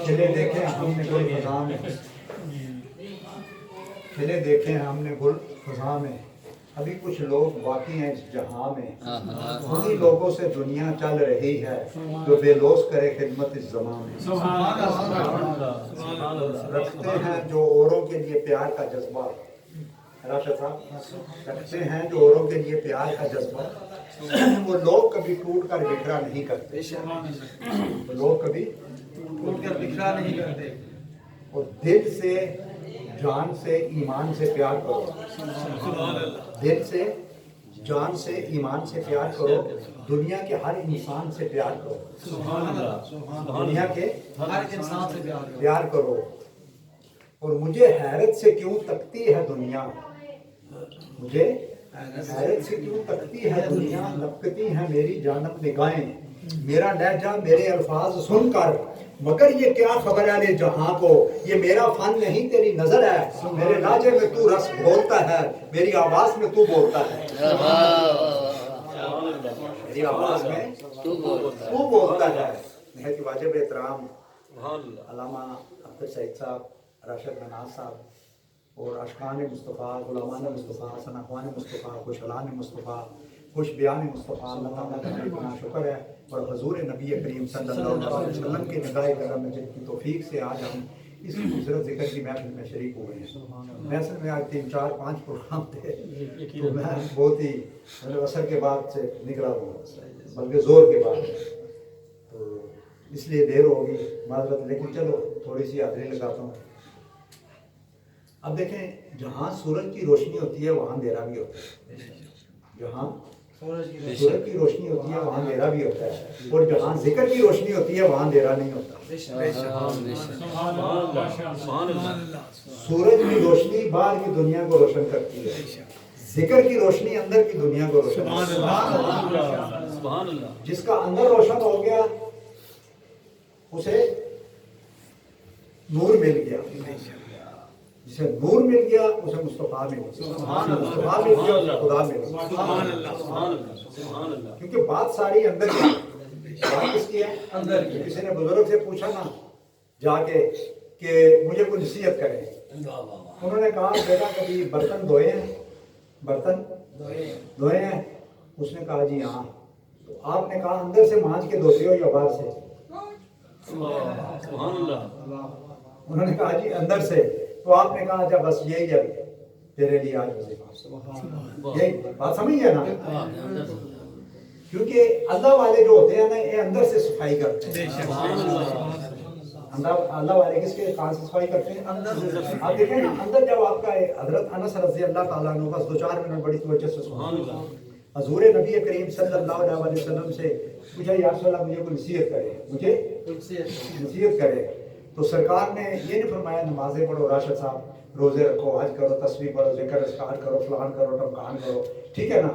چلے دیکھیں ہم نے گل خزاں میں، چلے دیکھیں ہم نے گل خزاں میں، ابھی کچھ لوگ باقی ہیں اس جہاں میں، انہی لوگوں سے دنیا چل رہی ہے جو بے لوث کرے خدمت اس زمان میں، رکھتے ہیں جو اوروں کے لیے پیار کا جذبہ، راشد صاحب رکھتے ہیں جو اوروں کے لیے پیار کا جذبہ، وہ لوگ کبھی ٹوٹ کر بکھرا نہیں کرتے، وہ لوگ کبھی ٹوٹ کر بکھرا نہیں کرتے، اور دل سے جان سے ایمان سے پیار کرو، دل سے جان سے ایمان سے پیار کرو، دنیا کے ہر انسان سے پیار کرو، دنیا کے ہر انسان سے پیار کرو، اور مجھے حیرت سے کیوں تکتی ہے دنیا، مجھے حیرت سے کیوں تکتی ہے دنیا، لپکتی ہیں میری جانب نگاہیں، میرا لہجہ میرے الفاظ سن کر مگر یہ کیا خبر ہے جہاں کو، یہ میرا فن نہیں تیری نظر ہے، میرے لہجے میں تو رس بولتا ہے، میری آواز میں تو بولتا ہے، میری آواز میں تو بولتا ہے۔ نہایت واجب احترام علامہ عبد السعید صاحب، راشد مناز صاحب اور عاشقان مصطفیٰ، غلامان مصطفیٰ، سناخوان مصطفیٰ، خوشحالان مصطفیٰ، خوش بیان مصطفیٰ، اللہ تعالیٰ کا اتنا شکر ہے، اور حضور نبی کریم صلی اللہ علیہ وسلم کے نگاہ کرم میں جن کی توفیق سے آج ہم اس خوبصورت ذکر کی محفل میں شریک ہوئے ہیں۔ محفل میں آج 3 4 5 پروگرام تھے، تو میں بہت ہی عصر کے بعد سے نکلا ہوں، بلکہ زور کے بعد، تو اس لیے دیر ہوگی معذرت، لیکن چلو تھوڑی سی حاضری لگاتا ہوں۔ اب دیکھیں، جہاں سورج کی روشنی ہوتی ہے وہاں اندھیرا بھی ہوتا ہے، جہاں سورج کی روشنی ہوتی ہے وہاں اندھیرا بھی ہوتا ہے، اور جہاں ذکر کی روشنی ہوتی ہے وہاں اندھیرا نہیں ہوتا۔ سورج کی روشنی باہر کی دنیا کو روشن کرتی ہے، ذکر کی روشنی اندر کی دنیا کو روشن کرتی ہے۔ جس کا اندر روشن ہو گیا اسے نور مل گیا، جسے نور مل گیا اسے مصطفیٰ مل گیا، مصطفیٰ مل گیا اسے خدا مل گیا، کیونکہ بات ساری اندر کی ہے، بات کس کی ہے؟ اندر کی۔ کسی نے بزرگ سے پوچھا نا جا کے کہ مجھے کوئی نصیحت کرے، انہوں نے کہا بیٹا کبھی برتن دھوئے ہیں، برتن دھوئے ہیں؟ اس نے کہا جی ہاں۔ تو آپ نے کہا اندر سے مانج کے دھوتے ہو یا باہر سے؟ انہوں نے کہا جی اندر سے۔ تو آپ نے کہا اچھا بس یہی ہے تیرے لیے آج وظیفہ، یہی بات سمجھ گیا نا؟ کیونکہ اللہ والے جو ہوتے ہیں نا یہ اندر سے صفائی کرتے ہیں، اللہ والے کس کے کہاں سے صفائی کرتے ہیں؟ اندر سے۔ آپ دیکھیں نا اندر جب آپ کا حضرت انس رضی اللہ تعالیٰ عنہ بس 2 4 منٹ بڑی توجہ سے سنو، حضور نبی کریم صلی اللہ علیہ وسلم سے پوچھا یا رسول اللہ مجھے کوئی نصیحت کرے، مجھے نصیحت کرے، تو سرکار نے یہ نہیں فرمایا نمازیں پڑھو راشد صاحب، روزے رکھو، حج کرو، تسبیح پڑھو، ذکر اذکار کرو، فلان کرو، ٹمکان کرو، ٹھیک ہے نا؟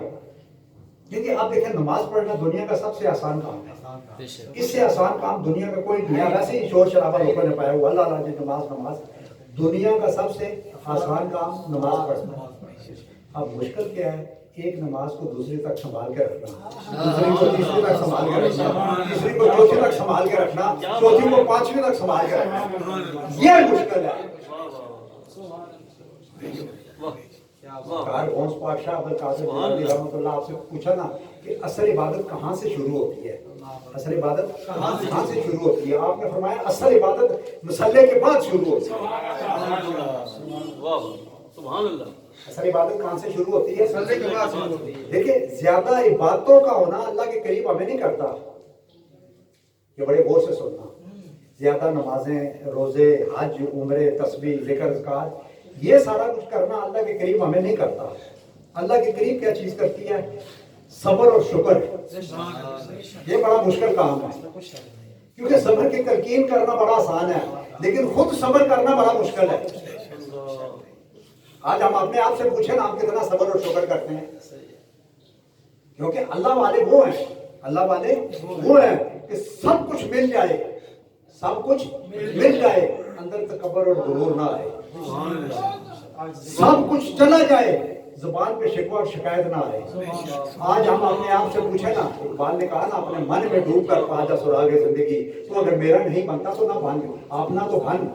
کیونکہ آپ دیکھیں نماز پڑھنا دنیا کا سب سے آسان کام ہے، اس سے آسان کام دنیا کا کوئی نہیں ہے، ویسے ہی شور شرابہ لوگوں نے پایا ہوا اللہ جی نماز نماز، دنیا کا سب سے آسان کام نماز پڑھنا۔ اب مشکل کیا ہے؟ ایک نماز کو دوسری تک سنبھال کے رکھنا، دوسری کو تیسری تک سنبھال کے رکھنا، تیسری کو چوتھی تک سنبھال کے رکھنا، چوتھی کو 5ویں تک سنبھال کے رکھنا، یہ مشکل ہے۔ غوث پاک شاہ عبد القادر جیلانی رحمۃ اللہ آپ سے پوچھا نا کہ اصل عبادت کہاں سے شروع ہوتی ہے، اصل عبادت کہاں سے شروع ہوتی ہے؟ آپ نے فرمایا اصل عبادت مصلی کے بعد شروع ہوتی ہے۔ اصل عبادت کہاں سے شروع ہوتی ہے؟ مصلی کے بعد شروع ہوتی ہے۔ دیکھیں زیادہ عبادتوں کا ہونا اللہ کے قریب ہمیں نہیں کرتا، یہ بڑے غور سے سننا، زیادہ نمازیں، روزے، حج، عمرے، تسبیح، ذکر اذکار، یہ سارا کچھ کرنا اللہ کے قریب ہمیں نہیں کرتا۔ اللہ کے قریب کیا چیز کرتی ہے؟ صبر اور شکر، یہ بڑا مشکل کام ہے، کیونکہ صبر کی تلقین کرنا بڑا آسان ہے لیکن خود صبر کرنا بڑا مشکل ہے۔ آج ہم اپنے آپ سے پوچھیں نا آپ کتنا صبر اور شکر کرتے ہیں، کیونکہ اللہ والے وہ ہیں، اللہ والے وہ ہیں کہ سب کچھ مل جائے، سب کچھ مل جائے، اندر تکبر اور غرور نہ آئے، سب کچھ چلا جائے زبان پہ شکوہ اور شکایت نہ آئے. آج ہم اپنے آپ سے پوچھیں نا, اقبال نے کہا نا اپنے من میں ڈوب کر پا جا سراغ زندگی, تو اگر میرا نہیں بنتا تو نہ بن, اپنا تو بن.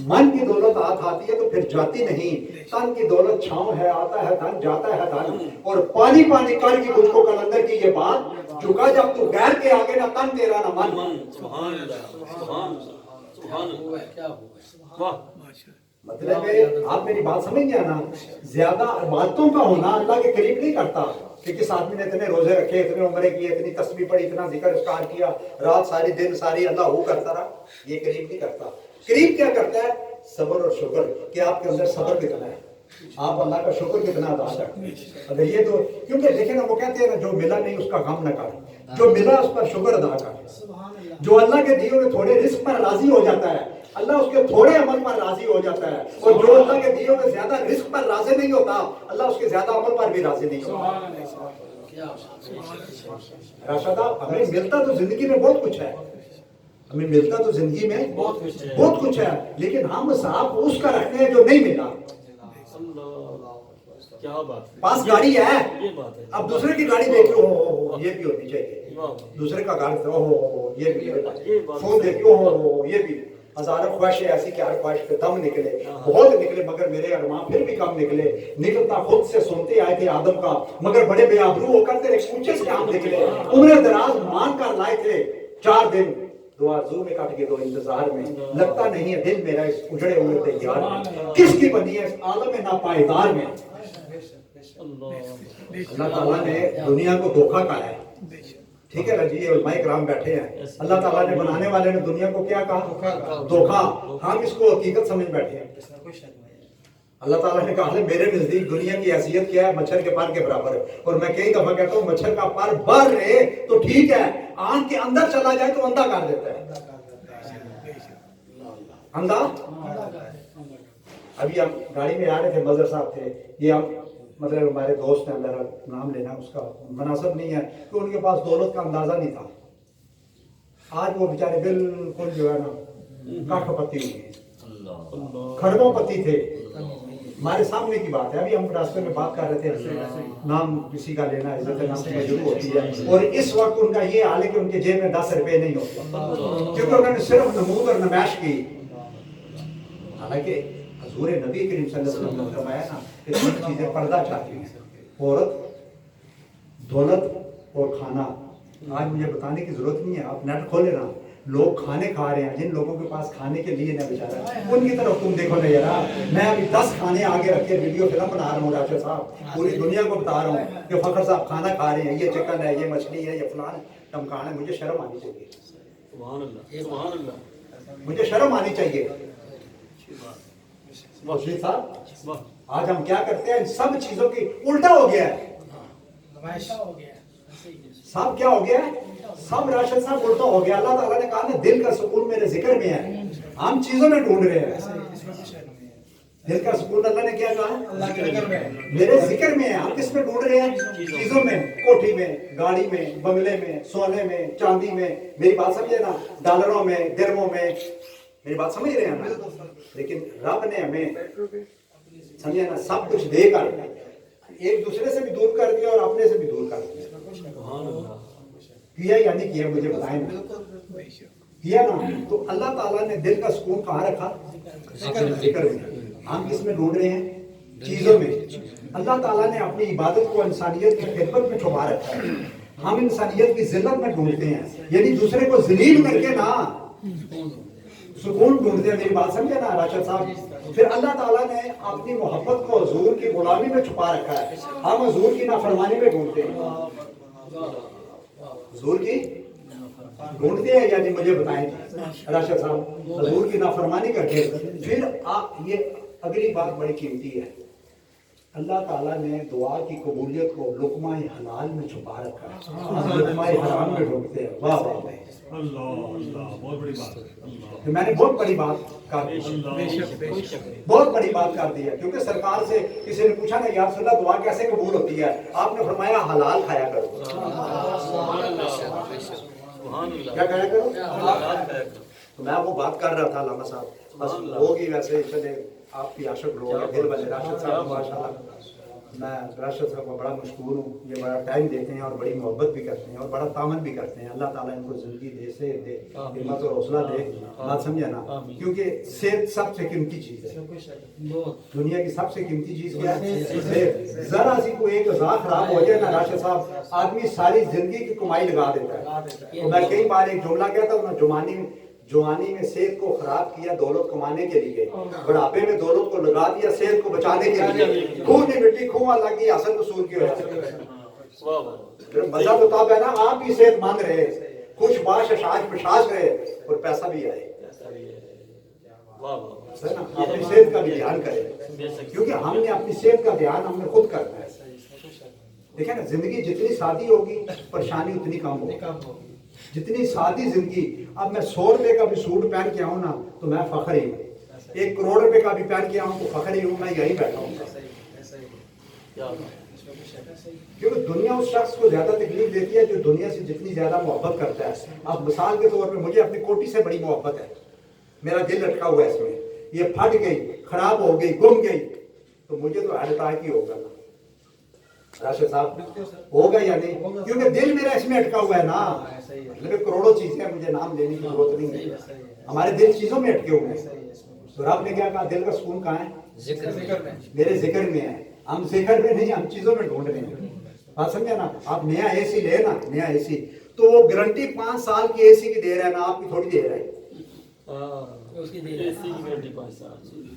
من کی دولت آتی ہے تو پھر جاتی نہیں, تن کی دولت چھاؤں ہے, آتا ہے دھن جاتا ہے دھن, اور پانی پانی کر کی مجھ کو کلندر کی یہ بات, چکا جب تو غیر کے آگے نہ تن تیرا نہ من. سبحان اللہ, سبحان اللہ, سبحان اللہ, کیا ہوا, مطلب ہے آپ میری بات سمجھ گیا نا, زیادہ عبادتوں کا ہونا اللہ کے قریب نہیں کرتا کہ کس آدمی نے اتنے روزے رکھے, اتنے عمرے کیے, اتنی تسبیح پڑھی, اتنا ذکر اذکار کیا, رات ساری دن ساری اللہ ہو کرتا رہا, یہ قریب نہیں کرتا. قریب کیا کرتا ہے؟ صبر اور شکر, کہ آپ کے اندر صبر کتنا ہے, آپ اللہ کا شکر کتنا ادا کرتے ہیں. اگر یہ تو, کیونکہ دیکھیں نا وہ کہتے ہیں نا, جو ملا نہیں اس کا غم نہ کر, جو ملا اس پر شکر ادا کر. جو اللہ کے دیے ہوئے تھوڑے رزق پر راضی ہو جاتا ہے, اللہ اس کے تھوڑے عمل پر راضی ہو جاتا ہے, اور جو اللہ کے دیے ہوئے زیادہ رزق پر راضی نہیں ہوتا, اللہ اس کے زیادہ عمل پر بھی راضی نہیں ہوتا. راشدہ, ہمیں ملتا تو زندگی میں بہت کچھ ہے, ہمیں ملتا تو زندگی میں بہت کچھ ہے, لیکن ہم صاحب اس کا رکھتے ہیں جو نہیں ملا. پاس گاڑی ہے, اب دوسرے کی گاڑی دیکھ لو, ہو یہ بھی ہونی چاہیے, دوسرے کا گاڑی ہو یہ بھی, فون دیکھ لو ہو یہ بھی. ہزاروں خواہشیں ایسی کہ ہر خواہش پہ دم نکلے, بہت نکلے مگر میرے ارمان پھر بھی کم نکلے. نکلتا خود سے سنتے آئے تھے آدم کا, مگر بڑے بے آبرو ہو کر تیرے کوچے سے آپ نکلے. عمر دراز مان کر لائے تھے 4 دن, دو آرزو میں کٹ کے دو انتظار میں, لگتا نہیں ہے دل میرا اس اجڑے ہوئے تیار میں, کس کی بنی ہے اس عالم ناپائیدار میں. اللہ تعالیٰ نے دنیا کو دھوکہ کہا ہے, ٹھیک ہے نا جی, یہ علماء کرام بیٹھے ہیں, اللہ تعالیٰ نے بنانے والے نے دنیا کو کیا کہا؟ دھوکہ. ہم اس کو حقیقت سمجھ بیٹھے ہیں. اللہ تعالیٰ نے کہا میرے نزدیک دنیا کی حیثیت کیا ہے؟ مچھر کے پر کے برابر. اور میں کئی دفعہ کہتا ہوں مچھر کا پر بھر رہے تو ٹھیک ہے, آنکھ کے اندر چلا جائے تو اندھا کر دیتا ہے. اندھا. ابھی ہم گاڑی میں آ رہے تھے, مظہر صاحب تھے, یہ ہم مطلب ہمارے دوست ہیں, میرا نام لینا اس کا مناسب نہیں ہے, کہ ان کے پاس دولت کا اندازہ نہیں تھا. آج وہ بیچارے بالکل جو ہے نا کاٹ پتی ہوئی ہیں, کھڑبوں پتی تھے. ہمارے سامنے کی بات ہے, ابھی ہم راستے میں بات کر رہے تھے, نام کسی کا لینا عزت نام سے مجبور ہوتی ہے, اور اس وقت ان کا یہ حال ہے کہ ان کے جیب میں 10 روپے نہیں ہوتے, کیونکہ انہوں نے صرف نمود اور نمائش کی. حالانکہ حضور نبی کریم صلی اللہ علیہ وسلم نے فرمایا نا کہ 3 چیزیں پردہ چاہتی ہیں, عورت, دولت اور کھانا. آج مجھے بتانے کی ضرورت نہیں ہے, آپ نیٹ کھولے نا, لوگ کھانے کھا رہے ہیں, جن لوگوں کے پاس کھانے کے لیے نہ بیچارہ, ان کی طرف تم دیکھو نا یار. میں ابھی 10 کھانے آگے رکھ کے ویڈیو فلم بنا رہا ہوں راشد صاحب, پوری دنیا کو بتا رہا ہوں کہ فخر صاحب کھانا کھا رہے ہیں, یہ چکن ہے, یہ مچھلی ہے, یہ فلان ٹمکان ہے. مجھے شرم آنی چاہیے, سبحان اللہ, سبحان اللہ, مجھے شرم آنی چاہیے. مفتی صاحب, آج ہم کیا کرتے ہیں, ان سب چیزوں کی الٹا ہو گیا ہے. سب کیا ہو گیا ہے, سب راشد صاحب الٹا ہو گیا. اللہ تعالیٰ نے کہا نا دل کا سکون میرے ذکر میں ہے, ہم چیزوں میں ڈھونڈ رہے ہیں. دل کا سکون اللہ نے کیا کہا, میرے ذکر میں ہے. ہم کس میں ڈھونڈ رہے ہیں؟ چیزوں میں, کوٹھی میں, گاڑی میں, بنگلے میں, سونے میں, چاندی میں. میری بات سمجھے نا, ڈالروں میں, درموں میں. میری بات سمجھ رہے ہیں نا, لیکن رب نے ہمیں سمجھے نا سب کچھ دے کر ایک دوسرے سے بھی دور کر دیا اور اپنے سے بھی دور کر دیا. کیا یا نہیں کیا مجھے بتائیں نا, کیا نا. تو اللہ تعالیٰ نے دل کا سکون کہاں رکھا؟ ذکر میں. ہم کس میں ڈھونڈ رہے ہیں؟ چیزوں میں. اللہ تعالیٰ نے اپنی عبادت کو انسانیت کی خدمت میں چھپا رکھا ہے. ہم انسانیت کی ذلت میں ڈھونڈتے ہیں, یعنی دوسرے کو ذلیل کر کے نا سکون ڈھونڈتے ہیں. میری بات سمجھے نا راشد صاحب. پھر اللہ تعالیٰ نے اپنی محبت کو حضور کی غلامی میں چھپا رکھا ہے. ہم حضور کی نافرمانی میں ڈھونڈتے ہیں, حضور کی ڈھونڈتے ہیں, یعنی مجھے بتائیں راشد صاحب, حضور کی نافرمانی کرتے ہیں. پھر یہ اگلی بات بڑی قیمتی ہے, اللہ تعالیٰ نے دعا کی قبولیت کو لقمہ حلال میں چھپا رکھا ہے, لقمہ حرام میں ڈھونڈتے ہیں. واہ واہ واہ, اللہ اللہ, بہت بڑی بات. میں نے بہت بڑی بات کر دی, بہت بڑی بات کر دی ہے, کیونکہ سرکار سے کسی نے پوچھا نا یا رسول اللہ دعا کیسے قبول ہوتی ہے, آپ نے فرمایا حلال کھایا کرو. کیا کھایا کرو؟ تو میں وہ بات کر رہا تھا علامہ صاحب, بس ہوگی ویسے چلے آپ کی عاشق لوگ ہیں, دل والے. راشد صاحب ماشاءاللہ میں راشد صاحب کا بڑا مشکور ہوں، یہ بڑا ٹائم دیتے ہیں اور بڑی محبت بھی کرتے ہیں اور بڑا تعاون بھی کرتے ہیں. اللہ تعالیٰ ان کو زندگی دے، صحت دے، ہمت اور حوصلہ دے. بات سمجھے نا؟ کیونکہ صحت سب سے قیمتی چیز ہے. دنیا کی سب سے قیمتی چیز کیا ہے؟ صحت. ذرا سی کوئی ایک غذا خراب ہو جائے نا راشد صاحب، آدمی ساری زندگی کی کمائی لگا دیتا ہے. تو میں کئی بار ایک جملہ کہتا ہوں نا، جوانی میں صحت کو خراب کیا دولت کمانے کے لیے، بڑھاپے میں دولت کو لگا دیا صحت کو بچانے کے لیے. خون نہیں مٹی، خون لگی حسن رسول کی وجہ سے. مزہ تو تب ہے نا آپ بھی صحت مند رہے، خوش باش اشاش پشاش رہے اور پیسہ بھی آئے. اپنی صحت کا بھی دھیان کرے، کیونکہ ہم نے اپنی صحت کا دھیان ہم نے خود کرنا ہے. دیکھیں نا، زندگی جتنی سادی ہوگی پریشانی اتنی کم ہوگی. جتنی سادی زندگی، اب میں 100 روپے کا بھی سوٹ پہن کے آؤں نا تو میں فخر ہی ہوں. 1 کروڑ روپے کا بھی پہن کے آؤں تو فخر ہی ہوں. میں یہی بیٹھا ہوں کیونکہ دنیا اس شخص کو زیادہ تکلیف دیتی ہے جو دنیا سے جتنی زیادہ محبت کرتا ہے. اب مثال کے طور پہ مجھے اپنی کوٹی سے بڑی محبت ہے، میرا دل لٹکا ہوا ہے اس میں. یہ پھٹ گئی، خراب ہو گئی، گم گئی تو مجھے تو ہارٹ اٹیک ہی ہوگا نا راشد صاحب، ہوگا یا نہیں؟ کیونکہ دل میرا اس میں اٹکا ہوا ہے نا. مطلب کروڑوں چیزیں ہیں، مجھے نام لینے کی ضرورت نہیں ہے. ہمارے دل چیزوں میں اٹکے ہوئے ہیں. تو رب نے کیا کہا؟ دل کا سکون کہاں ہے؟ ذکر میں. میرے ذکر میں ہے. ہم ذکر میں نہیں، ہم چیزوں میں ڈھونڈ رہے ہیں. بات سمجھے نا؟ آپ نیا اے سی لے نا، نیا اے سی تو وہ گارنٹی 5 سال کی اے سی کی دے رہا ہے نا، آپ کی تھوڑی دے رہا ہے.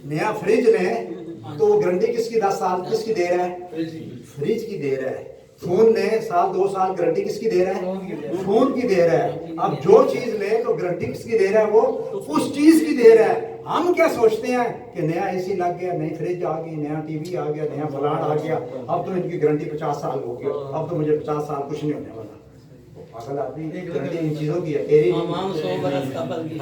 نیا فریج لیں تو وہ گارنٹی کس کی 10 سال کس کی دے رہا ہے؟ فریج کی دے رہا ہے. فون لیں 1-2 سال گارنٹی کس کی دے رہا ہے؟ فون کی دے رہا ہے. اب جو چیز لیں تو گارنٹی کس کی دے رہا ہے؟ وہ اس چیز کی دے رہا ہے. ہم کیا سوچتے ہیں کہ نیا اے سی لگ گیا، نئی فریج آ گئی، نیا ٹی وی آ گیا، نیا فلان آ گیا، اب تو ان کی گارنٹی 50 سال ہو گیا، اب تو مجھے 50 سال کچھ نہیں ہونے والا. پاگل آدمی، گارنٹی ان چیزوں کی ہے. تیری ہمان 100 برس قبل کی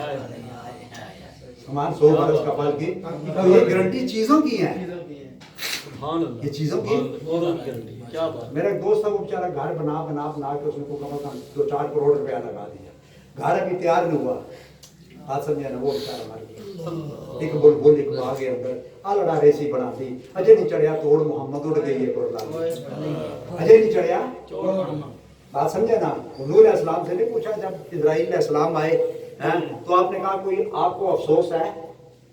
ہمان 100 برس قبل کی، تو یہ گارنٹی چیزوں کی ہیں. یہ چیزوں کی. میرا ایک دوست تھا، وہ بیچارہ گھر بنا کے اس نے کو کم از کم 2-4 کروڑ روپیہ لگا دیا. گھر ابھی تیار نہیں ہوا. بات سمجھا نا؟ وہ بیچارہ مر گیا. ایک بلبل ایک باغ کے اندر آلڑا ریسی بنا دی. اجے نہیں چڑھیا توڑ محمد اڑ گئی ہے قرلا. اجے نہیں چڑھیا. بات سمجھے نا؟ حضور علیہ السلام سے نہیں پوچھا جب اسرائیل علیہ السلام آئے تو آپ نے کہا کوئی آپ کو افسوس ہے،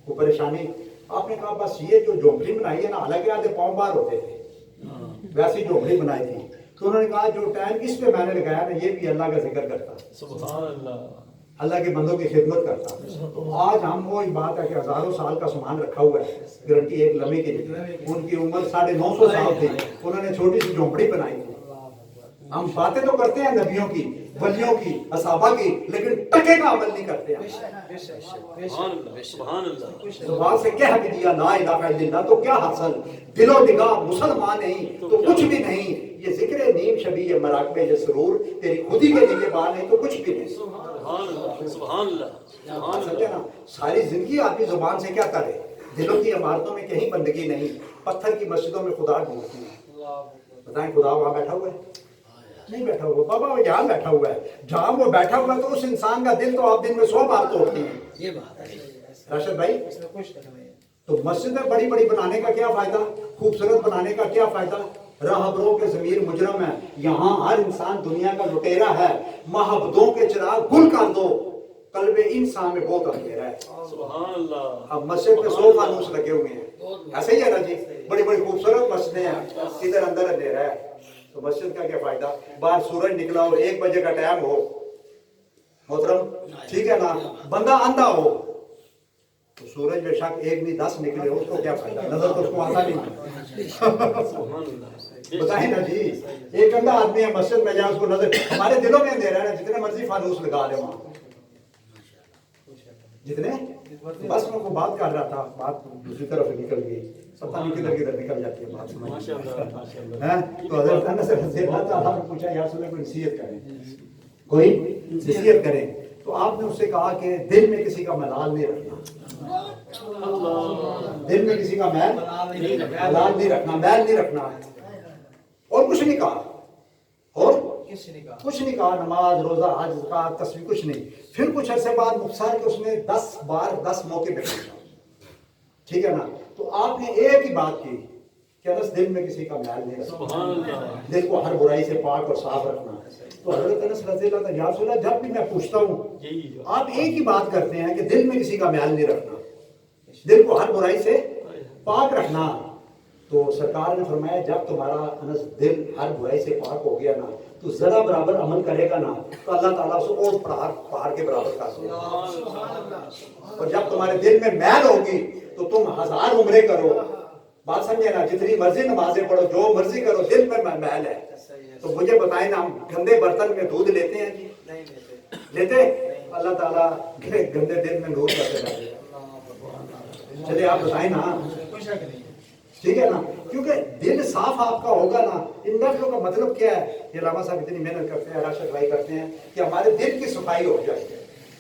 کوئی پریشانی؟ آپ نے کہا بس یہ جو جھونپڑی بنائی ہے نا، حالانکہ آدھے پاؤں باہر ہوتے تھے، ویسی جھونپڑی بنائی تھی. تو انہوں نے کہا جو ٹائم اس پہ میں نے لگایا نا، یہ بھی اللہ کا ذکر کرتا، سبحان اللہ، اللہ کے بندوں کی خدمت کرتا. تو آج ہم وہی بات ہے کہ ہزاروں سال کا سامان رکھا ہوا ہے گارنٹی ایک لمحے کے لیے. ان کی عمر 950 سال تھی، انہوں نے چھوٹی سی جھونپڑی بنائی تھی. ہم باتیں تو کرتے ہیں نبیوں کی، ولیوں کی، اصحابہ کی، لیکن ٹکے کا عمل نہیں کرتے ہیں. سبحان اللہ. زبان سے کہہ بھی دیا لا الہ الا اللہ تو کیا حاصل، دل و نگاہ مسلمان نہیں تو کچھ بھی نہیں. یہ ذکر نیم شبیہ مراقبہ یہ سرور تیری خودی کے لیے بات نہیں تو کچھ بھی نہیں. سبحان اللہ. سمجھے نا؟ ساری زندگی آدمی زبان سے کیا کرے؟ دلوں کی عمارتوں میں کہیں بندگی نہیں، پتھر کی مسجدوں میں خدا ڈھونڈتی ہے. بتائیں خدا وہاں بیٹھا ہوا ہے؟ نہیں بیٹھا ہوا. بابا وہ جہاں بیٹھا ہوا ہے، جہاں وہ بیٹھا ہوا ہے تو اس انسان کا دل تو آپ دن میں 100 بار توڑتی ہیں. یہ بات ہے راشد بھائی. تو مسجدیں بڑی بڑی بنانے کا کیا فائدہ، خوبصورت بنانے کا کیا فائدہ؟ راہبروں کے ضمیر مجرم ہے. یہاں ہر انسان دنیا کا لٹیرا ہے. محبتوں کے چراغ گل کر دو، قلب انسان میں بہت اندھیرا ہے. سبحان اللہ. اب مسجد میں 100 فانوس لگے ہوئے ہیں، ایسے ہی ہے نا جی؟ بڑی بڑی خوبصورت مسجدیں ہیں، ادھر اندر اندھیرا ہے. تو مسجد کا کیا فائدہ؟ باہر سورج نکلا ہو، 1 بجے کا ٹائم ہو محترم، ٹھیک ہے نا، بندہ اندھا ہو تو سورج بے شک 1 نہیں 10 نکلے ہو، اس کو کیا فائدہ؟ نظر تو اس کو آتا نہیں. بتائیں نا جی، ایک اندھا آدمی ہے مسجد میں جائے، اس کو نظر، ہمارے دلوں میں اندھیرا ہے نا، جتنے مرضی فانوس لگا لے وہاں، جتنے. بس میں کو بات کر رہا تھا، بات دوسری طرف نکل گئی، پتہ نہیں کدھر کدھر نکل جاتی ہے بات. تو حضرت انس رضی اللہ تعالیٰ نے پوچھا یا رسول اللہ کوئی نصیحت کریں، کوئی نصیحت کریں. تو آپ نے اس سے کہا کہ دل میں کسی کا ملال نہیں رکھنا، دل میں کسی کا ملال نہیں رکھنا، میل نہیں رکھنا. اور کچھ نہیں کہا، اور کچھ نہیں کہا. نماز روزہ حج زکات تسبیح کچھ نہیں. پھر کچھ عرصے بعد مختصر کہ اس نے 10 بار 10 موقع پہ پوچھا، ٹھیک ہے نا. تو آپ نے ایک ہی بات کی کہ انس دل میں کسی کا میل نہیں رکھنا، سبحان اللہ دل کو ہر برائی سے پاک اور صاف رکھنا۔ تو حضرت انس رضی اللہ عنہ، یا رسول اللہ جب بھی میں پوچھتا ہوں یہی آپ ایک ہی بات کرتے ہیں کہ دل میں کسی کا میل نہیں رکھنا، دل کو ہر برائی سے پاک رکھنا۔ تو سرکار نے فرمایا جب تمہارا انس دل ہر برائی سے پاک ہو گیا نا تو ذرا برابر عمل کرے گا نا تو اللہ تعالیٰ اسے اور پہاڑ کے برابر کر دے گا۔ اور جب تمہارے دل میں میل ہوگی تو تم 1000 عمرے کرو، بات سمجھے نا، جتنی مرضی نمازیں پڑھو، جو مرضی کرو، دل میں میل ہے تو مجھے بتائیں نا، ہم گندے برتن میں دودھ لیتے ہیں جی؟ لیتے؟ اللہ تعالیٰ گندے دل میں نور کرتے ڈالے گا۔ چلے آپ بتائیں نا، ٹھیک ہے نا، کیونکہ دل صاف آپ کا ہوگا نا۔ ان لفظوں کا مطلب کیا ہے؟ یہ علامہ صاحب اتنی محنت کرتے ہیں، ارشد بھائی کرتے ہیں کہ ہمارے دل کی صفائی ہو جائے۔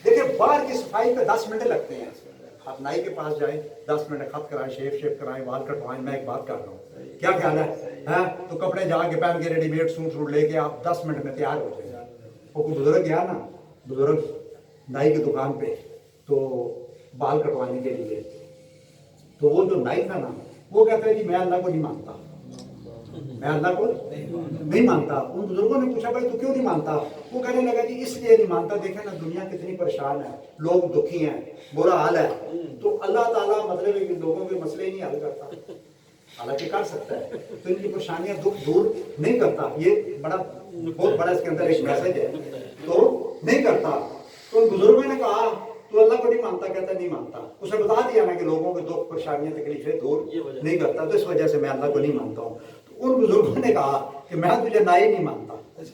دیکھیں باہر کی صفائی پہ 10 منٹ لگتے ہیں، آپ نائی کے پاس جائیں 10 منٹ خط کرائیں، شیف کرائیں، بال کٹوائیں، میں ایک بات کر رہا ہوں، کیا خیال ہے؟ تو کپڑے جا کے پہن کے ریڈی میڈ سوٹ لے کے آپ 10 منٹ میں تیار ہو جائیں۔ وہ کوئی بزرگ گیا نا، بزرگ نائی کی دکان پہ تو بال کٹوانے کے لیے، تو وہ جو نائی تھا نا وہ کہتا ہے جی میں اللہ کو نہیں مانتا، میں اللہ کو نہیں مانتا۔ ان بزرگوں نے پوچھا بھائی تو کیوں نہیں مانتا؟ وہ کہنے لگا جی اس لیے نہیں مانتا، دیکھیں نا دنیا کتنی پریشان ہے، لوگ دکھی ہیں، برا حال ہے، تو اللہ تعالیٰ مطلب ہے کہ لوگوں کے مسئلے ہی نہیں حل کرتا، حالانکہ کر سکتا ہے، تو ان کی پریشانیاں دکھ دور نہیں کرتا۔ یہ بہت بڑا اس کے اندر ایک میسج ہے، تو نہیں کرتا۔ تو ان بزرگوں نے کہا تو اللہ کو نہیں مانتا؟ کہتا نہیں مانتا۔ اس نے بتا دیا نا کہ لوگوں کے دکھ پریشانیاں تکلیفیں دور نہیں کرتا، تو اس وجہ سے میں اللہ کو نہیں مانتا ہوں۔ تو ان بزرگوں نے کہا کہ میں تجھے نائی نہیں مانتا۔ اس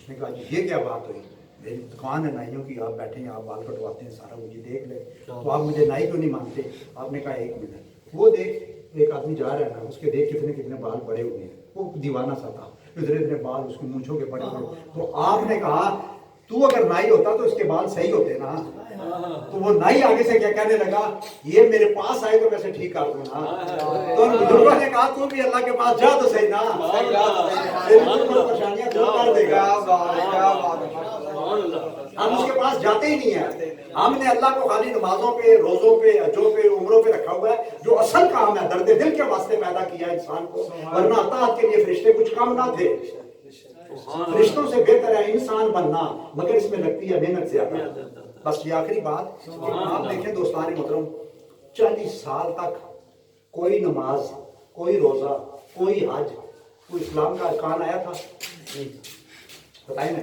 نے کہا جی یہ کیا بات ہوئی؟ میری دکان ہے نائیوں کی، آپ بیٹھے ہیں، آپ بال کٹواتے ہیں، سارا مجھے دیکھ لے، تو آپ مجھے نائی کیوں نہیں مانتے؟ آپ نے کہا ایک منٹ، وہ دیکھ ایک آدمی جا رہا ہے نا، اس کے دیکھ کتنے بال بڑے ہوئے ہیں، وہ دیوانہ سا تھا، اتنے بال اس کی مونچھوں کے بڑے بڑے۔ تو آپ نے کہا تو اگر نائی ہوتا تو اس کے بال صحیح ہوتے نا۔ تو وہ نائی آگے سے کیا کہنے لگا، یہ میرے پاس آئے تو میں سے ٹھیک کر دوں نا۔ تو ان بزرگوں نے کہا تو بھی اللہ کے پاس جا تو صحیح نا، پریشانیاں دور کر دے گا۔ ہم اس کے پاس جاتے ہی نہیں ہیں، ہم نے اللہ کو خالی نمازوں پہ، روزوں پہ، حجوں پہ، عمروں پہ رکھا ہوا ہے، جو اصل کام ہے درد دل کے واسطے پیدا کیا انسان کو، ورنہ اطاعت کے لیے فرشتے کچھ کم نہ تھے۔ فرشتوں سے بہتر ہے انسان بننا، مگر اس میں لگتی ہے محنت زیادہ۔ بس یہ آخری بات، آپ دیکھیں دوستان محترم، 40 سال تک کوئی نماز، کوئی روزہ، کوئی حج، کوئی اسلام کا ارکان آیا تھا؟ بتائیں نا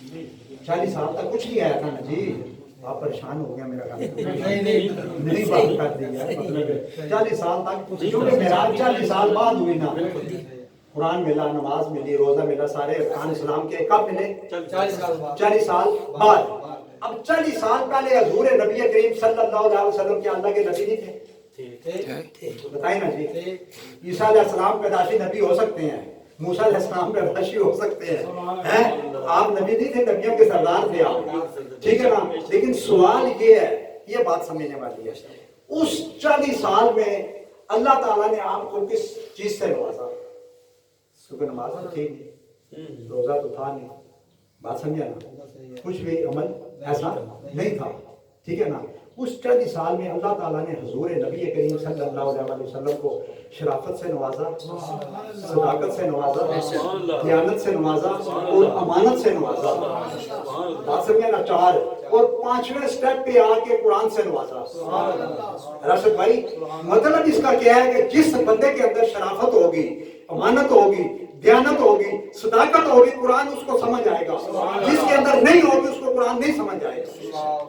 جی، 40 سال تک کچھ نہیں آیا تھا نا جی۔ آپ پریشان ہو گیا میرا نہیں بات کر دی ہے، مطلب 40 سال تک، کیونکہ معراج 40 سال بعد ہوئی نا۔ قرآن ملا، نماز ملی، روزہ ملا، سارے ارکان اسلام کے کب ملے؟ 40 سال بعد۔ اب 40 سال پہلے حضور نبی کریم صلی اللہ علیہ وسلم کے اللہ کے نبی نہیں تھے؟ بتائیں نا جی، عیسیٰ علیہ السلام پیدائشی نبی ہو سکتے ہیں، موسیٰ علیہ السلام پیدائشی ہو سکتے ہیں، آپ نبی نہیں تھے، نبیوں کے سردار تھے آپ، ٹھیک ہے نا۔ لیکن سوال یہ ہے، یہ بات سمجھنے والی ہے، اس 40 سال میں اللہ تعالیٰ نے آپ کو کس چیز سے نوازا؟ کیونکہ نماز تو تھی نہیں، روزہ تو تھا نہیں، بات سمجھا نا، کچھ بھی عمل ایسا نہیں تھا، ٹھیک ہے نا۔ اس 40 سال میں اللہ تعالیٰ نے حضور نبی کریم صلی اللہ علیہ وسلم کو شرافت سے نوازا، صداقت سے نوازا، دیانت سے نوازا اور امانت سے نوازا، بات سمجھا نا، 4۔ اور 5ویں سٹیپ پہ آ کے قرآن سے نوازا۔ راشد بھائی مطلب اس کا کیا ہے کہ جس بندے کے اندر شرافت ہوگی، امانت ہوگی، دیانت ہوگی، صداقت ہوگی، قرآن اس کو سمجھ آئے گا۔ جس کے اندر نہیں ہوگی اس کو قرآن نہیں سمجھ آئے گا۔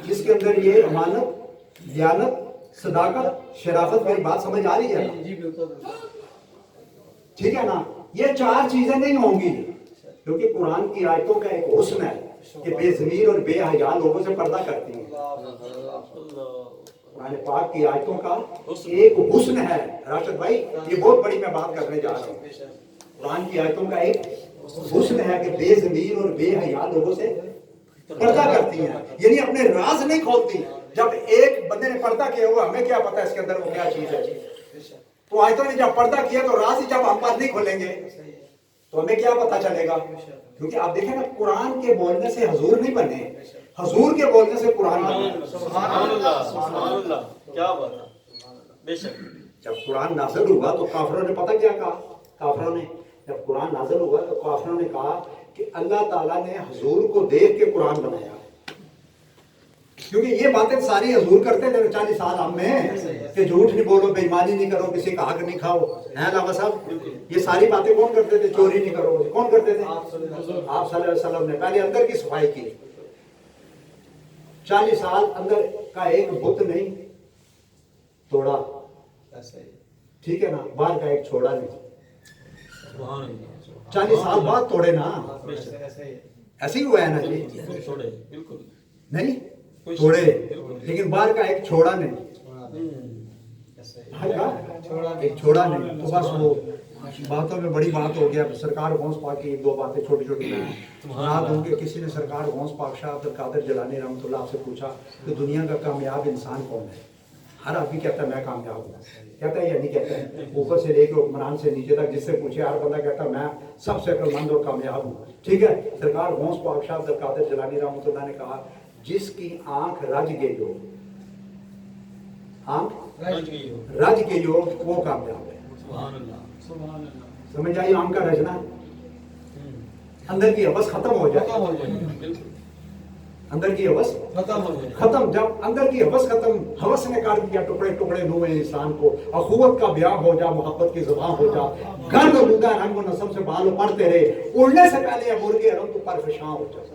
جس کے اندر یہ امانت، دیانت، صداقت، شرافت، میری بات سمجھ آ رہی ہے؟ ٹھیک ہے نا، یہ 4 چیزیں نہیں ہوں گی، کیونکہ قرآن کی آیتوں کا ایک حسن ہے کہ بے ضمیر اور بے حیا لوگوں سے پردہ کرتی ہیں۔ قرآن پاک کی آیتوں کا ایک حسن ہے راشد بھائی، یہ بہت بڑی میں بات کرنے جا رہا ہوں۔ قرآن کی آیتوں کا ایک حسن ہے کہ بے ضمیر اور بے حیا لوگوں سے پردہ کرتی ہیں، یعنی اپنے راز نہیں کھولتی۔ جب ایک بندے نے پردہ کیا ہوا، ہمیں کیا پتا اس کے اندر وہ کیا چیز ہے، تو آیتوں نے جب پردہ کیا تو راز ہی جب ہم پر نہیں کھولیں گے تو ہمیں کیا پتا چلے گا؟ کیونکہ آپ دیکھیں نا قرآن کے بولنے سے حضور نہیں بنے، حضور کے بولنے سے قرآن بنے۔ سبحان اللہ، سبحان اللہ، کیا بات ہے، بے شک۔ جب قرآن نازل ہوا تو کافروں نے پتہ کیا کہا؟ کافروں نے جب قرآن نازل ہوا تو کافروں نے کہا کہ اللہ تعالیٰ نے حضور کو دیکھ کے قرآن بنایا، کیونکہ یہ باتیں ساری حضور کرتے تھے 40 سال ہم میں، کہ جھوٹ نہیں بولو، بے ایمانی نہیں کرو، کسی کا حق نہیں کھاؤ، ہیں علامہ صاحب؟ یہ ساری باتیں کون کرتے تھے؟ چوری نہیں کرو، کون کرتے تھے؟ آپ صلی اللہ علیہ وسلم نے پہلے اندر کی صفائی کی، 40 سال اندر کا ایک بت نہیں توڑا، ٹھیک ہے نا، باہر کا ایک چھوڑا نہیں، 40 سال بعد توڑے نا، ایسے ہی ہوا ہے نا جی، نہیں توڑے، لیکن باہر کا ایک چھوڑا نہیں، ایک چھوڑا نہیں، تو بس وہ باتوں میں بڑی بات ہو گیا۔ سرکار غوث پاک کی 2 باتیں چھوٹی چھوٹی میں سنا دوں کہ کسی نے سرکار غوث پاک شاہ عبد القادر جیلانی رحمۃ اللہ سے پوچھا کہ دنیا کا کامیاب انسان کون ہے؟ ہر آدمی کہتا ہے میں کامیاب ہوں، کہتا ہے یا نہیں کہتا ہے؟ اوپر سے لے کے حکمران سے نیچے تک جس سے پوچھے ہر بندہ کہتا ہے میں سب سے عقل مند اور کامیاب ہوں، ٹھیک ہے۔ سرکار غوث پاک شاہ عبد القادر جیلانی رحمۃ اللہ نے کہا جس کی آنکھ رج گئی ہو، آنکھ رج گئی ہو وہ کامیاب ہے۔ سمجھ آئی؟ آنکھ کا رجنا، اندر کی حوث ختم ہو جائے، اندر کی حوث ختم، جب اندر کی حوث ختم، حوث نے کر دیا ٹکڑے ٹکڑے نوے انسان کو، اخوت کا بیاہ ہو جا، محبت کی زبان ہو جا، گرد و لودہ رنگ و نسب سے بالوں پڑتے رہے، اڑنے سے پہلے اب مرغے حرم تو پر فشاں ہو جائے۔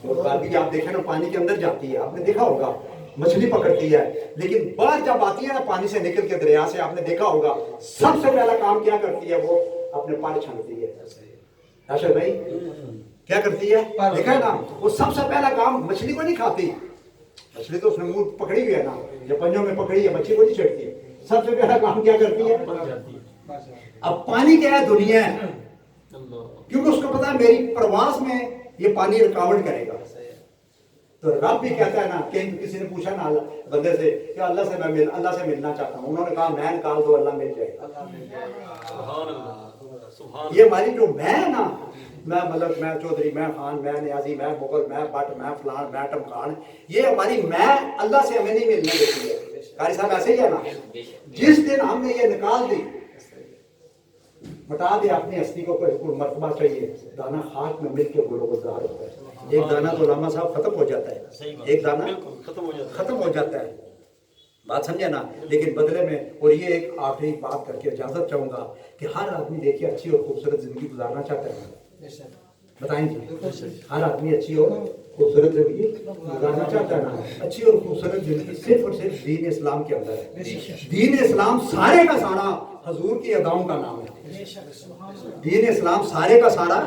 اور بات آپ دیکھیں نا پانی کے اندر جاتی ہے، آپ نے دیکھا ہوگا مچھلی پکڑتی ہے، لیکن باہر جب آتی ہے نا پانی سے نکل کے دریا سے، آپ نے دیکھا ہوگا سب سے پہلا کام کیا کرتی ہے؟ وہ اپنے پر چھانتی ہے۔ راشد بھائی کیا کرتی ہے؟ دیکھا ہے نا، وہ سب سے پہلا کام، مچھلی کو نہیں کھاتی، مچھلی تو اس نے منہ پکڑی ہوئی ہے نا، یا پنجوں میں پکڑی ہے، مچھلی کو نہیں چھیڑتی ہے، سب سے پہلا کام کیا کرتی ہے؟ اب پانی کیا ہے؟ دنیا ہے، کیونکہ اس کو پتا ہے میری پرواز میں یہ پانی رکاوٹ کرے گا۔ تو رب بھی کہتا ہے نا، کہ کسی نے پوچھا نا بندے سے کہ اللہ سے ملنا چاہتا ہوں، انہوں نے کہا میں نکال دو، اللہ مل جائے گا۔ یہ ہماری جو میں نا، میں ملک، میں چودھری، میں خان، میں نیازی، میں مغل، میں بٹ، میں فلان، میں ٹمکان، یہ ہماری میں اللہ سے ہمیں نہیں ملنے دیتی ہے۔ قاری صاحب ایسے ہی ہے نا، جس دن ہم نے یہ نکال دی، مٹا دے اپنی ہستی کو، کوئی مرتبہ چاہیے، دانا خاک میں مل کے گلو گلزار ہوتا ہے۔ ایک دانہ تو علامہ صاحب ختم ہو جاتا ہے، ایک دانہ ختم ہو جاتا ہے، بات سمجھے نا، لیکن بدلے میں، اور یہ ایک آخری بات کر کے اجازت چاہوں گا کہ ہر آدمی دیکھیے اچھی اور خوبصورت زندگی گزارنا چاہتا ہے، بتائیں جی، ہر آدمی اچھی اور خوبصورت زندگی گزارنا چاہتا ہے نا۔ اچھی اور خوبصورت زندگی صرف اور صرف دین اسلام کے اندر ہے۔ دین اسلام سارے کا سارا حضور کی اداؤں کا نام ہے، دین اسلام سارے کا سارا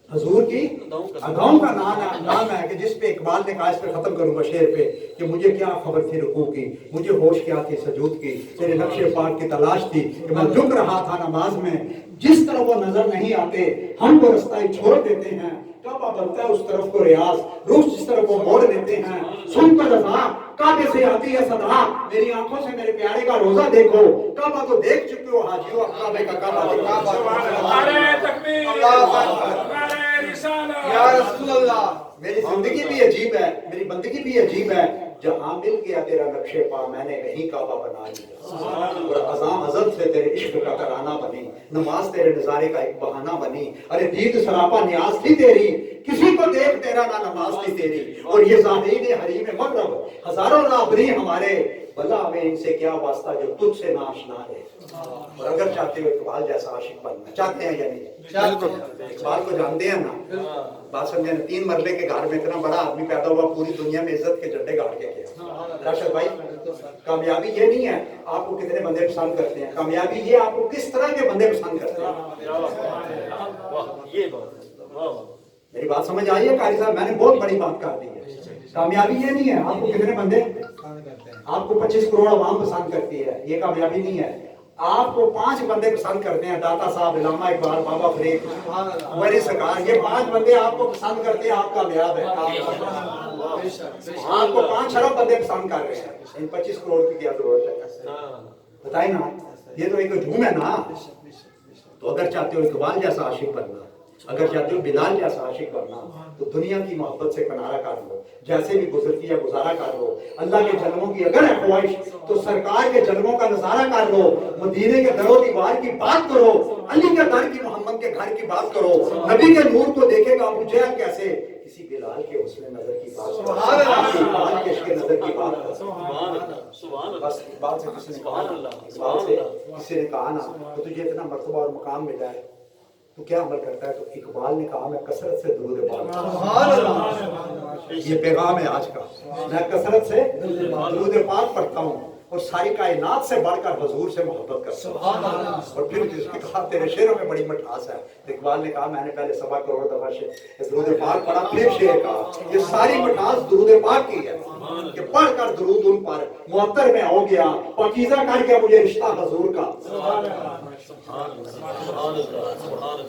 حضور کی اداؤں کا نام ہے، کہ جس پہ اقبال نے کہا، اس پہ ختم کروں گا شعر پہ، کہ مجھے کیا خبر تھی رکوع کی، مجھے ہوش کیا تھی سجود کی، تیرے نقش پاک کی تلاش تھی، کہ میں جھک رہا تھا نماز میں، جس طرح وہ نظر نہیں آتے ہم کو رستہ چھوڑ دیتے ہیں، کعبہ بنتا ہے اس طرف کو ریاض، روح جس طرف وہ موڑ لیتے ہیں، سن کر رضا کعبے سے آتی ہے صدا، میری آنکھوں سے میرے پیارے کا روزہ دیکھو، کعبہ تو دیکھ چکے ہو حاجیو، اب کعبے کا کعبہ دیکھو۔ نعرہ تکبیر، نعرہ رسالہ، یا رسول اللہ۔ میری زندگی بھی عجیب ہے، میری بندگی بھی عجیب ہے، جہاں مل گیا تیرا نقش پا، میں نے کہیں کعبہ بنا لیا، اور اذان ازل سے تیرے عشق کا ترانہ بنی، نماز تیرے نظارے کا ایک بہانہ بنی، ارے دید سراپا نیاز تھی تیری، کسی کو دیکھ تیرا نہ نماز تھی تیری، اور یہ زاہدین حریم مغرب ہزاروں رابری ہمارے، بلا ہمیں ان سے کیا واسطہ جو تجھ سے ناشنا ہے۔ اور اگر چاہتے ہو اقبال جیسا عاشق بننا چاہتے ہیں یا نہیں؟ اقبال کو جانتے ہیں نا، بات سمجھے نا، 3 مرلے کے گھر میں اتنا بڑا آدمی پیدا ہوا، پوری دنیا میں عزت کے جھنڈے گاڑ کے گیا۔ راشد بھائی کامیابی یہ نہیں ہے آپ کو کتنے بندے پسند کرتے ہیں، کامیابی یہ آپ کو کس طرح کے بندے پسند کرتے ہیں۔ میری بات سمجھ آئی ہے قاری صاحب؟ میں نے بہت بڑی بات کر دی ہے۔ کامیابی یہ نہیں ہے آپ کو کتنے بندے، آپ کو 25 کروڑ عوام پسند کرتی ہے، یہ کامیابی نہیں ہے۔ آپ کو 5 بندے پسند کرتے ہیں، داتا صاحب، علامہ اقبال، بابا فرید، ولی سرکار، یہ 5 بندے آپ کو پسند کرتے ہیں، آپ کامیاب ہیں۔ آپ کو 5 ارب بندے پسند کر رہے ہیں، ان 25 کروڑ کی کیا ضرورت ہے؟ بتائیں نا، یہ تو ایک ہجوم ہے نا۔ تو اگر چاہتے ہو اقبال جیسا عاشق بننا، اگر چاہتے ہو بلال جیسا عاشق بننا، تو دنیا کی محبت سے کنارہ کر لو، جیسے بھی گزرتی ہے گزارا کر لو۔ اللہ کے جلووں کی اگر ہے خواہش تو سرکار کے جلووں کا نظارہ کر لو، مدینے کے در و دیوار کی بات کرو، علی کے گھر کی محمد کے گھر کی بات کرو، نبی کے نور کو دیکھے گا ابو جہل کیسے، کسی بلال کے حسن نظر کی بات کرو، کسی اقبال کے عشق نظر کی بات کرو۔ سبحان اللہ سبحان اللہ بس اقبال سے کسی نے کہا اقبال سے کسی نے کہا نا تو تجھے اتنا مرتبہ اور مقام ملا ہے تو کیا عمل کرتا ہے؟ تو اقبال نے کہا میں کثرت سے درود پاک، یہ پیغام ہے آج کا، میں کثرت سے درود پاک پڑھتا ہوں اور ساری کائنات سے بڑھ کر حضور سے محبت کرتا ہوں۔ اور پھر جس نے کہا تیرے شعروں میں بڑی مٹھاس ہے، اقبال نے کہا میں نے پہلے 1.25 کروڑ دفعہ درود پاک پڑھا، پھر شعر کہا یہ ساری مٹھاس درود پاک کی ہے کہ پڑھ کر درود ان پر معطر میں ہو گیا، پاکیزہ کر کے مجھے رشتہ حضور کا۔ سبحان اللہ سبحان اللہ سبحان اللہ